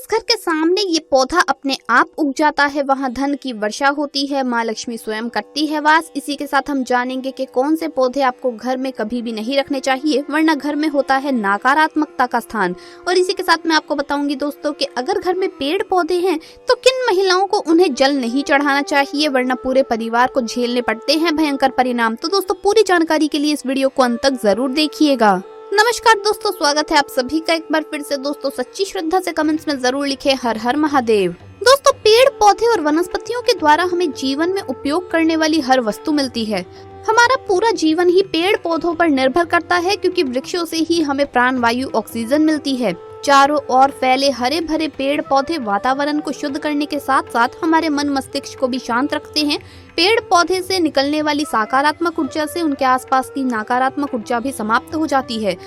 जिस घर के सामने ये पौधा अपने आप उग जाता है वहाँ धन की वर्षा होती है, माँ लक्ष्मी स्वयं करती है वास। इसी के साथ हम जानेंगे कि कौन से पौधे आपको घर में कभी भी नहीं रखने चाहिए, वरना घर में होता है नकारात्मकता का स्थान। और इसी के साथ मैं आपको बताऊंगी दोस्तों कि अगर घर में पेड़ पौधे हैं तो किन महिलाओं को उन्हें जल नहीं चढ़ाना चाहिए, वरना पूरे परिवार को झेलने पड़ते हैं भयंकर परिणाम। तो दोस्तों पूरी जानकारी के लिए इस वीडियो को अंत तक जरूर देखिएगा। नमस्कार दोस्तों, स्वागत है आप सभी का एक बार फिर से। दोस्तों सच्ची श्रद्धा से कमेंट्स में जरूर लिखे हर हर महादेव। दोस्तों पेड़ पौधे और वनस्पतियों के द्वारा हमें जीवन में उपयोग करने वाली हर वस्तु मिलती है। हमारा पूरा जीवन ही पेड़ पौधों पर निर्भर करता है, क्योंकि वृक्षों से ही हमें प्राणवायु ऑक्सीजन मिलती है। चारों ओर फैले हरे भरे पेड़ पौधे वातावरण को शुद्ध करने के साथ साथ हमारे मन मस्तिष्क को भी शांत रखते हैं। पेड़ पौधे से निकलने वाली सकारात्मक ऊर्जा से उनके आसपास की नकारात्मक ऊर्जा भी समाप्त हो जाती है।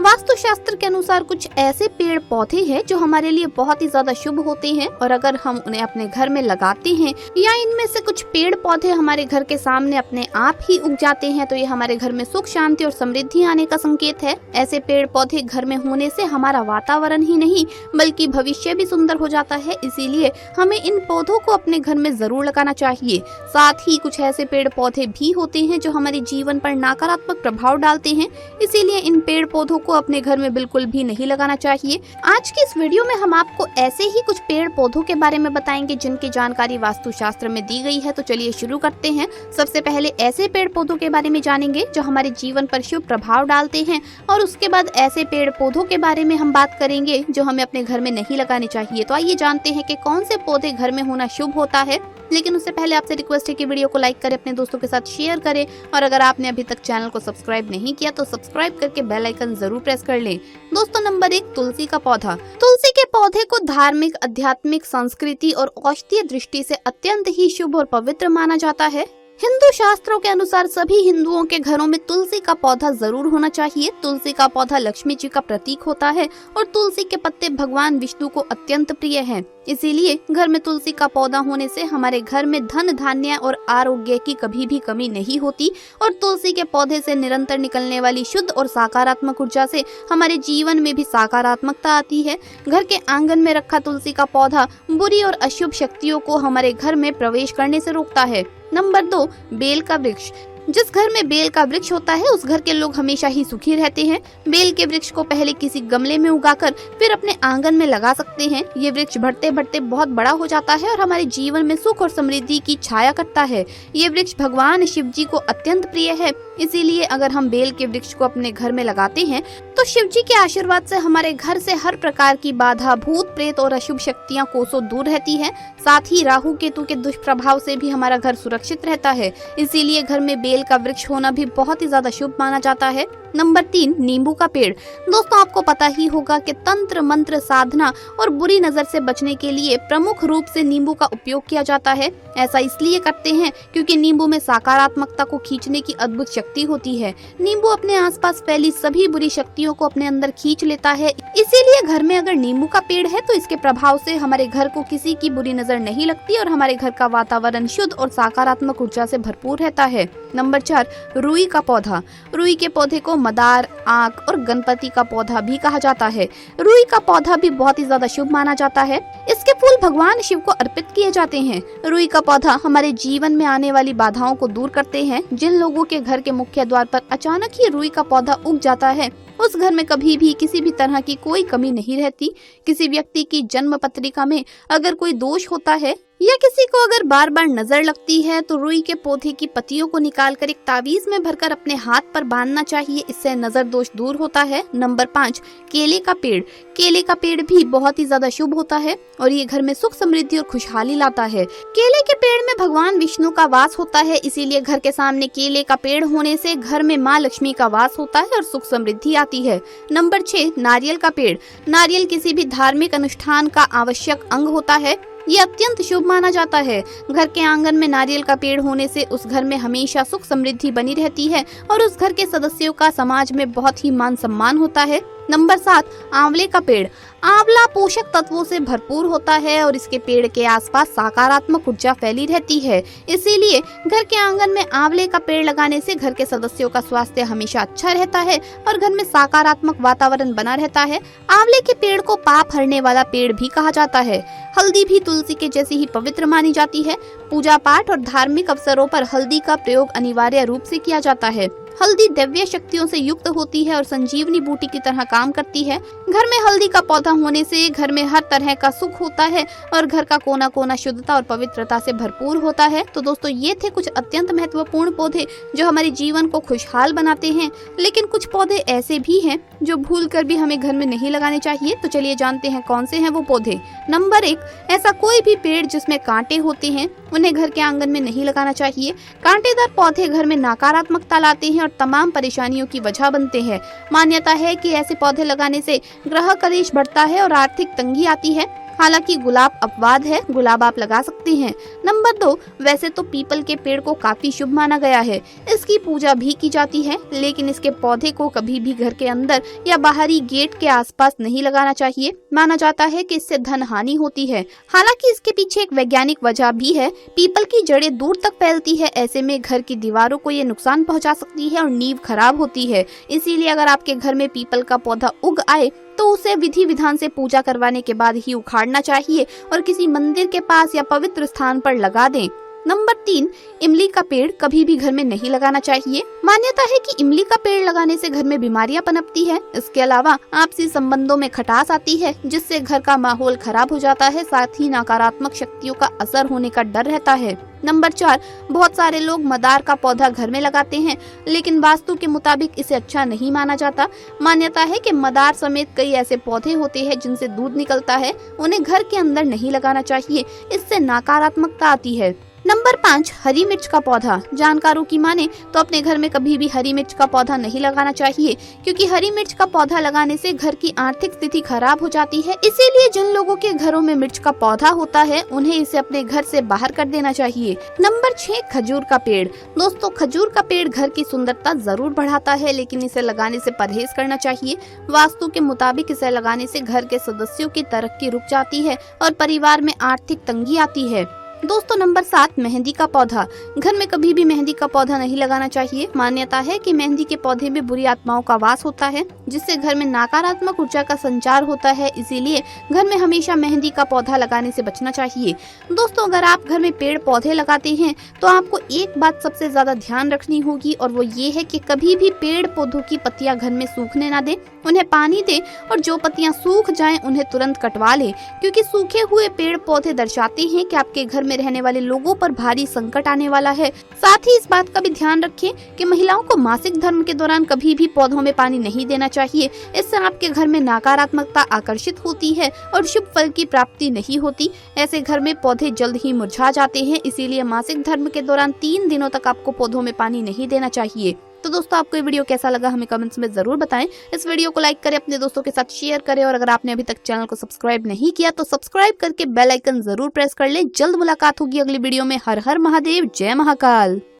वास्तुशास्त्र के अनुसार कुछ ऐसे पेड़ पौधे हैं जो हमारे लिए बहुत ही ज्यादा शुभ होते हैं, और अगर हम उन्हें अपने घर में लगाते हैं या इनमें से कुछ पेड़ पौधे हमारे घर के सामने अपने आप ही उग जाते हैं तो ये हमारे घर में सुख शांति और समृद्धि आने का संकेत है। ऐसे पेड़ पौधे घर में होने से हमारा वातावरण ही नहीं बल्कि भविष्य भी सुंदर हो जाता है। इसीलिए हमें इन पौधों को अपने घर में जरूर लगाना चाहिए। साथ ही कुछ ऐसे पेड़ पौधे भी होते हैं जो हमारे जीवन पर नकारात्मक प्रभाव डालते हैं, इसीलिए इन पेड़ पौधों को अपने घर में बिल्कुल भी नहीं लगाना चाहिए। आज की इस वीडियो में हम आपको ऐसे ही कुछ पेड़ पौधों के बारे में बताएंगे जिनकी जानकारी वास्तुशास्त्र में दी गई है। तो चलिए शुरू करते हैं। सबसे पहले ऐसे पेड़ पौधों के बारे में जानेंगे जो हमारे जीवन पर शुभ प्रभाव डालते हैं, और उसके बाद ऐसे पेड़ पौधों के बारे में हम बात करेंगे जो हमें अपने घर में नहीं लगाने चाहिए। तो आइए जानते हैं कि कौन से पौधे घर में होना शुभ होता है। लेकिन उससे पहले आपसे रिक्वेस्ट है कि वीडियो को लाइक करें, अपने दोस्तों के साथ शेयर करें, और अगर आपने अभी तक चैनल को सब्सक्राइब नहीं किया तो सब्सक्राइब करके बेल आइकन जरूर प्रेस कर लें। दोस्तों नंबर 1, तुलसी का पौधा। तुलसी के पौधे को धार्मिक, आध्यात्मिक, संस्कृति और औषधीय दृष्टि से अत्यंत ही शुभ और पवित्र माना जाता है। हिंदू शास्त्रों के अनुसार सभी हिंदुओं के घरों में तुलसी का पौधा जरूर होना चाहिए। तुलसी का पौधा लक्ष्मी जी का प्रतीक होता है और तुलसी के पत्ते भगवान विष्णु को अत्यंत प्रिय हैं। इसीलिए घर में तुलसी का पौधा होने से हमारे घर में धन धान्य और आरोग्य की कभी भी कमी नहीं होती, और तुलसी के पौधे से निरंतर निकलने वाली शुद्ध और सकारात्मक ऊर्जा से हमारे जीवन में भी सकारात्मकता आती है। घर के आंगन में रखा तुलसी का पौधा बुरी और अशुभ शक्तियों को हमारे घर में प्रवेश करने से रोकता है। नंबर 2, बेल का वृक्ष। जिस घर में बेल का वृक्ष होता है उस घर के लोग हमेशा ही सुखी रहते हैं। बेल के वृक्ष को पहले किसी गमले में उगाकर फिर अपने आंगन में लगा सकते हैं। ये वृक्ष बढ़ते बढ़ते बहुत बड़ा हो जाता है और हमारे जीवन में सुख और समृद्धि की छाया करता है। ये वृक्ष भगवान शिव जी को अत्यंत प्रिय है, इसीलिए अगर हम बेल के वृक्ष को अपने घर में लगाते हैं तो शिव जी के आशीर्वाद से हमारे घर से हर प्रकार की बाधा, भूत प्रेत और अशुभ शक्तियाँ कोसों दूर रहती है। साथ ही राहु केतु के दुष्प्रभाव से भी हमारा घर सुरक्षित रहता है। इसीलिए घर में बेल का वृक्ष होना भी बहुत ही ज्यादा शुभ माना जाता है। नंबर 3, नींबू का पेड़। दोस्तों आपको पता ही होगा कि तंत्र मंत्र, साधना और बुरी नजर से बचने के लिए प्रमुख रूप से नींबू का उपयोग किया जाता है। ऐसा इसलिए करते हैं क्योंकि नींबू में सकारात्मकता को खींचने की अद्भुत शक्ति होती है। नींबू अपने आसपास फैली सभी बुरी शक्तियों को अपने अंदर खींच लेता है। इसीलिए घर में अगर नींबू का पेड़ है तो इसके प्रभाव से हमारे घर को किसी की बुरी नजर नहीं लगती और हमारे घर का वातावरण शुद्ध और सकारात्मक ऊर्जा से भरपूर रहता है। नंबर 4, रुई का पौधा। रुई के पौधे को मदार, आंख और गणपति का पौधा भी कहा जाता है। रुई का पौधा भी बहुत ही ज्यादा शुभ माना जाता है। इसके फूल भगवान शिव को अर्पित किए जाते हैं। रुई का पौधा हमारे जीवन में आने वाली बाधाओं को दूर करते हैं। जिन लोगों के घर के मुख्य द्वार पर अचानक ही रुई का पौधा उग जाता है उस घर में कभी भी किसी भी तरह की कोई कमी नहीं रहती। किसी व्यक्ति की जन्म पत्रिका में अगर कोई दोष होता है या किसी को अगर बार बार नजर लगती है तो रुई के पौधे की पत्तियों को निकालकर एक तावीज में भरकर अपने हाथ पर बांधना चाहिए। इससे नजर दोष दूर होता है। नंबर 5, केले का पेड़। केले का पेड़ भी बहुत ही ज्यादा शुभ होता है और ये घर में सुख समृद्धि और खुशहाली लाता है। केले के पेड़ में भगवान विष्णु का वास होता है, इसीलिए घर के सामने केले का पेड़ होने से घर में माँ लक्ष्मी का वास होता है और सुख समृद्धि आती है। नंबर 6, नारियल का पेड़। नारियल किसी भी धार्मिक अनुष्ठान का आवश्यक अंग होता है। ये अत्यंत शुभ माना जाता है। घर के आंगन में नारियल का पेड़ होने से उस घर में हमेशा सुख समृद्धि बनी रहती है और उस घर के सदस्यों का समाज में बहुत ही मान सम्मान होता है। नंबर 7, आंवले का पेड़। आंवला पोषक तत्वों से भरपूर होता है और इसके पेड़ के आसपास सकारात्मक ऊर्जा फैली रहती है। इसीलिए घर के आंगन में आंवले का पेड़ लगाने से घर के सदस्यों का स्वास्थ्य हमेशा अच्छा रहता है और घर में सकारात्मक वातावरण बना रहता है। आंवले के पेड़ को पाप हरने वाला पेड़ भी कहा जाता है। हल्दी भी तुलसी के जैसी ही पवित्र मानी जाती है। पूजा पाठ और धार्मिक अवसरों पर हल्दी का प्रयोग अनिवार्य रूप से किया जाता है। हल्दी दिव्य शक्तियों से युक्त होती है और संजीवनी बूटी की तरह काम करती है। घर में हल्दी का पौधा होने से घर में हर तरह का सुख होता है और घर का कोना कोना शुद्धता और पवित्रता से भरपूर होता है। तो दोस्तों, ये थे कुछ अत्यंत महत्वपूर्ण पौधे जो हमारे जीवन को खुशहाल बनाते हैं। लेकिन कुछ पौधे ऐसे भी हैं जो भूल कर भी हमें घर में नहीं लगाने चाहिए। तो चलिए जानते हैं कौन से हैं वो पौधे। नंबर 1, ऐसा कोई भी पेड़ जिसमें कांटे होते हैं उन्हें घर के आंगन में नहीं लगाना चाहिए। कांटेदार पौधे घर में नकारात्मकता लाते हैं और तमाम परेशानियों की वजह बनते हैं। मान्यता है कि ऐसे पौधे लगाने से ग्रह कलेश बढ़ता है और आर्थिक तंगी आती है। हालांकि गुलाब अपवाद है, गुलाब आप लगा सकते हैं। नंबर 2, वैसे तो पीपल के पेड़ को काफी शुभ माना गया है। इसकी पूजा भी की जाती है, लेकिन इसके पौधे को कभी भी घर के अंदर या बाहरी गेट के आसपास नहीं लगाना चाहिए। माना जाता है कि इससे धन हानि होती है। हालांकि इसके पीछे एक वैज्ञानिक वजह भी है। पीपल की जड़ें दूर तक फैलती है, ऐसे में घर की दीवारों को ये नुकसान पहुंचा सकती है और नींव खराब होती है। इसीलिए अगर आपके घर में पीपल का पौधा उग आए तो उसे विधि विधान से पूजा करवाने के बाद ही उखाड़ना चाहिए और किसी मंदिर के पास या पवित्र स्थान पर लगा दें। नंबर 3, इमली का पेड़ कभी भी घर में नहीं लगाना चाहिए। मान्यता है कि इमली का पेड़ लगाने से घर में बीमारियां पनपती है। इसके अलावा आपसी संबंधों में खटास आती है, जिससे घर का माहौल खराब हो जाता है। साथ ही नकारात्मक शक्तियों का असर होने का डर रहता है। नंबर 4, बहुत सारे लोग मदार का पौधा घर में लगाते हैं, लेकिन वास्तु के मुताबिक इसे अच्छा नहीं माना जाता। मान्यता है कि मदार समेत कई ऐसे पौधे होते हैं जिनसे दूध निकलता है, उन्हें घर के अंदर नहीं लगाना चाहिए। इससे नकारात्मकता आती है। नंबर 5, हरी मिर्च का पौधा। जानकारों की माने तो अपने घर में कभी भी हरी मिर्च का पौधा नहीं लगाना चाहिए, क्योंकि हरी मिर्च का पौधा लगाने से घर की आर्थिक स्थिति खराब हो जाती है। इसीलिए जिन लोगों के घरों में मिर्च का पौधा होता है उन्हें इसे अपने घर से बाहर कर देना चाहिए। नंबर 6, खजूर का पेड़। दोस्तों, खजूर का पेड़ घर की सुंदरता जरूर बढ़ाता है, लेकिन इसे लगाने से परहेज करना चाहिए। वास्तु के मुताबिक इसे लगाने से घर के सदस्यों की तरक्की रुक जाती है और परिवार में आर्थिक तंगी आती है। दोस्तों, नंबर 7, मेहंदी का पौधा। घर में कभी भी मेहंदी का पौधा नहीं लगाना चाहिए। मान्यता है कि मेहंदी के पौधे में बुरी आत्माओं का वास होता है, जिससे घर में नकारात्मक ऊर्जा का संचार होता है। इसीलिए घर में हमेशा मेहंदी का पौधा लगाने से बचना चाहिए। दोस्तों, अगर आप घर में पेड़ पौधे लगाते हैं तो आपको एक बात सबसे ज्यादा ध्यान रखनी होगी, और वो ये है कि कभी भी पेड़ पौधों की पत्तियां घर में सूखने ना दें। उन्हें पानी दें और जो पत्तियां सूख जाएं उन्हें तुरंत कटवा लें, क्योंकि सूखे हुए पेड़ पौधे दर्शाते हैं कि आपके घर में रहने वाले लोगों पर भारी संकट आने वाला है। साथ ही इस बात का भी ध्यान रखें कि महिलाओं को मासिक धर्म के दौरान कभी भी पौधों में पानी नहीं देना चाहिए। इससे आपके घर में नकारात्मकता आकर्षित होती है और शुभ फल की प्राप्ति नहीं होती। ऐसे घर में पौधे जल्द ही मुरझा जाते हैं। इसीलिए मासिक धर्म के दौरान 3 दिनों तक आपको पौधों में पानी नहीं देना चाहिए। तो दोस्तों, आपको ये वीडियो कैसा लगा हमें कमेंट्स में जरूर बताएं। इस वीडियो को लाइक करें, अपने दोस्तों के साथ शेयर करें, और अगर आपने अभी तक चैनल को सब्सक्राइब नहीं किया तो सब्सक्राइब करके बेल आइकन जरूर प्रेस कर लें। जल्द मुलाकात होगी अगली वीडियो में। हर हर महादेव, जय महाकाल।